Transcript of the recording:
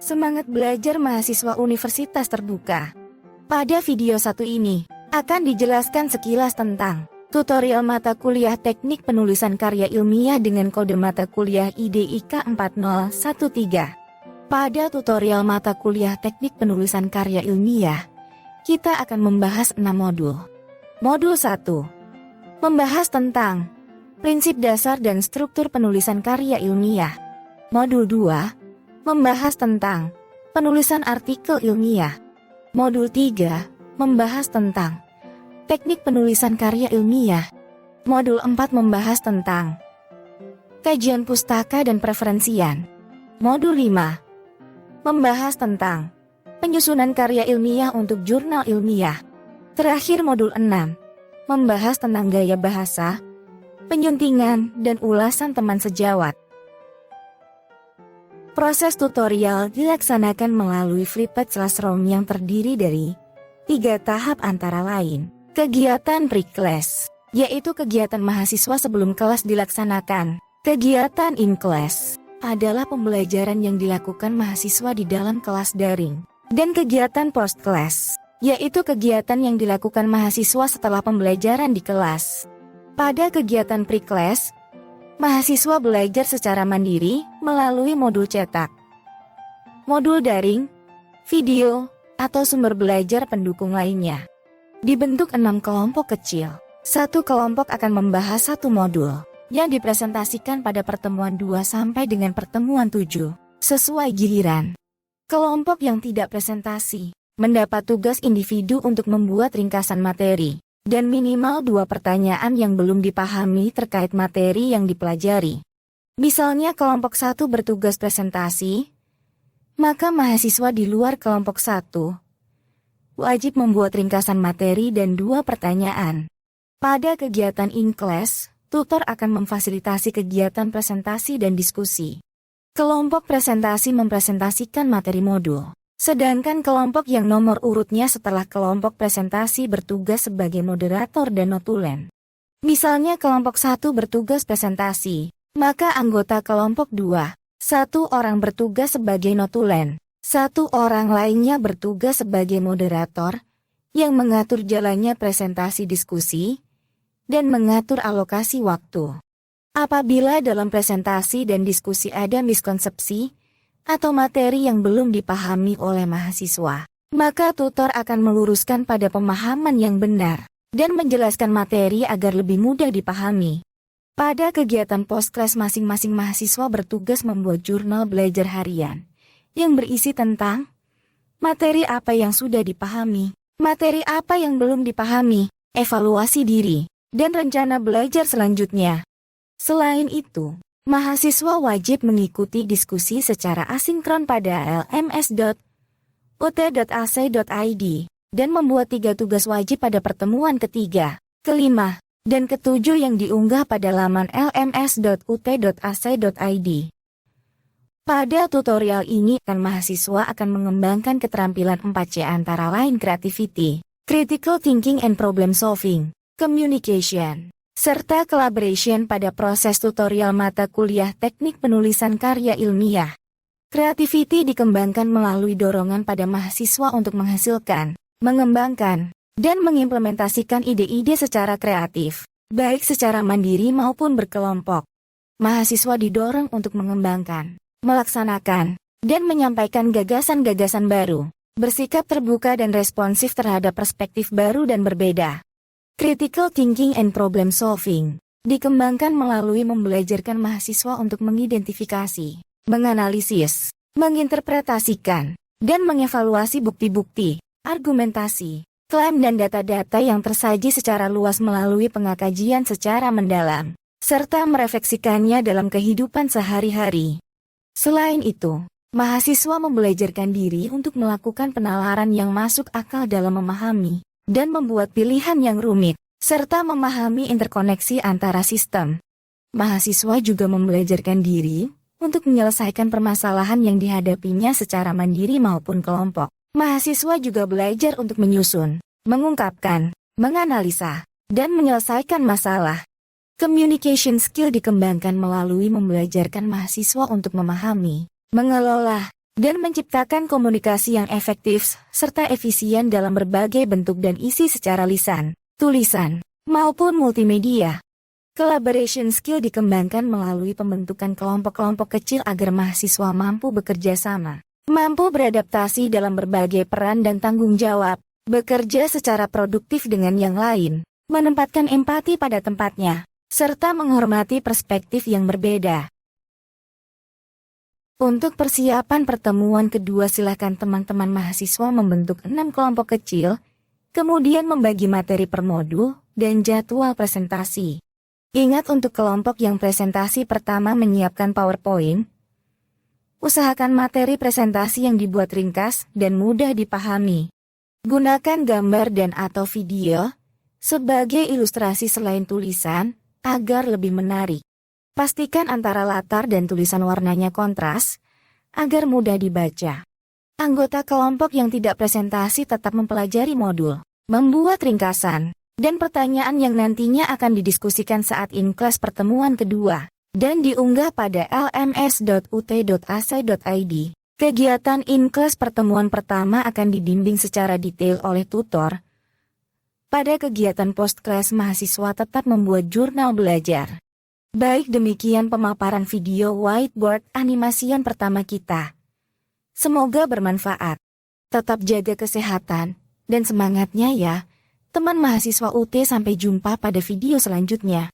Semangat belajar mahasiswa Universitas Terbuka. Pada video satu ini, akan dijelaskan sekilas tentang tutorial mata kuliah teknik penulisan karya ilmiah dengan kode mata kuliah IDIK 4013. Pada tutorial mata kuliah teknik penulisan karya ilmiah, kita akan membahas 6 modul. Modul 1. Membahas tentang prinsip dasar dan struktur penulisan karya ilmiah. Modul 2. Membahas tentang penulisan artikel ilmiah. Modul 3. Membahas tentang teknik penulisan karya ilmiah. Modul 4 membahas tentang kajian pustaka dan preferensian. Modul 5 membahas tentang penyusunan karya ilmiah untuk jurnal ilmiah. Terakhir modul 6 membahas tentang gaya bahasa, penyuntingan, dan ulasan teman sejawat. Proses tutorial dilaksanakan melalui flipped classroom yang terdiri dari 3 tahap antara lain. Kegiatan pre-class, yaitu kegiatan mahasiswa sebelum kelas dilaksanakan. Kegiatan in-class adalah pembelajaran yang dilakukan mahasiswa di dalam kelas daring. Dan kegiatan post-class, yaitu kegiatan yang dilakukan mahasiswa setelah pembelajaran di kelas. Pada kegiatan pre-class, mahasiswa belajar secara mandiri melalui modul cetak, modul daring, video, atau sumber belajar pendukung lainnya. Dibentuk 6 kelompok kecil. Satu kelompok akan membahas satu modul yang dipresentasikan pada pertemuan 2 sampai dengan pertemuan 7, sesuai giliran. Kelompok yang tidak presentasi mendapat tugas individu untuk membuat ringkasan materi dan minimal 2 pertanyaan yang belum dipahami terkait materi yang dipelajari. Misalnya kelompok 1 bertugas presentasi, maka mahasiswa di luar kelompok 1 wajib membuat ringkasan materi dan 2 pertanyaan. Pada kegiatan in-class, tutor akan memfasilitasi kegiatan presentasi dan diskusi. Kelompok presentasi mempresentasikan materi modul. Sedangkan kelompok yang nomor urutnya setelah kelompok presentasi bertugas sebagai moderator dan notulen. Misalnya kelompok 1 bertugas presentasi, maka anggota kelompok 2, 1 orang bertugas sebagai notulen, 1 orang lainnya bertugas sebagai moderator, yang mengatur jalannya presentasi diskusi, dan mengatur alokasi waktu. Apabila dalam presentasi dan diskusi ada miskonsepsi, atau materi yang belum dipahami oleh mahasiswa, maka tutor akan meluruskan pada pemahaman yang benar, dan menjelaskan materi agar lebih mudah dipahami. Pada kegiatan post-class masing-masing mahasiswa bertugas membuat jurnal belajar harian, yang berisi tentang materi apa yang sudah dipahami, materi apa yang belum dipahami, evaluasi diri, dan rencana belajar selanjutnya. Selain itu, mahasiswa wajib mengikuti diskusi secara asinkron pada lms.ut.ac.id dan membuat 3 tugas wajib pada pertemuan ketiga, kelima, dan ketujuh yang diunggah pada laman lms.ut.ac.id. Pada tutorial ini, mahasiswa akan mengembangkan keterampilan 4C antara lain creativity, critical thinking and problem solving, communication, serta collaboration pada proses tutorial mata kuliah teknik penulisan karya ilmiah. Creativity dikembangkan melalui dorongan pada mahasiswa untuk menghasilkan, mengembangkan, dan mengimplementasikan ide-ide secara kreatif, baik secara mandiri maupun berkelompok. Mahasiswa didorong untuk mengembangkan, melaksanakan, dan menyampaikan gagasan-gagasan baru, bersikap terbuka dan responsif terhadap perspektif baru dan berbeda. Critical thinking and problem solving dikembangkan melalui membelajarkan mahasiswa untuk mengidentifikasi, menganalisis, menginterpretasikan, dan mengevaluasi bukti-bukti, argumentasi, klaim dan data-data yang tersaji secara luas melalui pengkajian secara mendalam, serta merefleksikannya dalam kehidupan sehari-hari. Selain itu, mahasiswa membelajarkan diri untuk melakukan penalaran yang masuk akal dalam memahami dan membuat pilihan yang rumit, serta memahami interkoneksi antara sistem. Mahasiswa juga membelajarkan diri untuk menyelesaikan permasalahan yang dihadapinya secara mandiri maupun kelompok. Mahasiswa juga belajar untuk menyusun, mengungkapkan, menganalisa, dan menyelesaikan masalah. Communication skill dikembangkan melalui membelajarkan mahasiswa untuk memahami, mengelola, dan menciptakan komunikasi yang efektif serta efisien dalam berbagai bentuk dan isi secara lisan, tulisan, maupun multimedia. Collaboration skill dikembangkan melalui pembentukan kelompok-kelompok kecil agar mahasiswa mampu bekerja sama, mampu beradaptasi dalam berbagai peran dan tanggung jawab, bekerja secara produktif dengan yang lain, menempatkan empati pada tempatnya, serta menghormati perspektif yang berbeda. Untuk persiapan pertemuan kedua, silakan teman-teman mahasiswa membentuk 6 kelompok kecil, kemudian membagi materi per modul dan jadwal presentasi. Ingat, untuk kelompok yang presentasi pertama menyiapkan PowerPoint. Usahakan materi presentasi yang dibuat ringkas dan mudah dipahami. Gunakan gambar dan atau video sebagai ilustrasi selain tulisan agar lebih menarik. Pastikan antara latar dan tulisan warnanya kontras, agar mudah dibaca. Anggota kelompok yang tidak presentasi tetap mempelajari modul, membuat ringkasan, dan pertanyaan yang nantinya akan didiskusikan saat in-class pertemuan kedua, dan diunggah pada lms.ut.ac.id. Kegiatan in-class pertemuan pertama akan dibimbing secara detail oleh tutor. Pada kegiatan post-class, mahasiswa tetap membuat jurnal belajar. Baik, demikian pemaparan video whiteboard animasian pertama kita. Semoga bermanfaat. Tetap jaga kesehatan dan semangatnya ya, teman mahasiswa UT. Sampai jumpa pada video selanjutnya.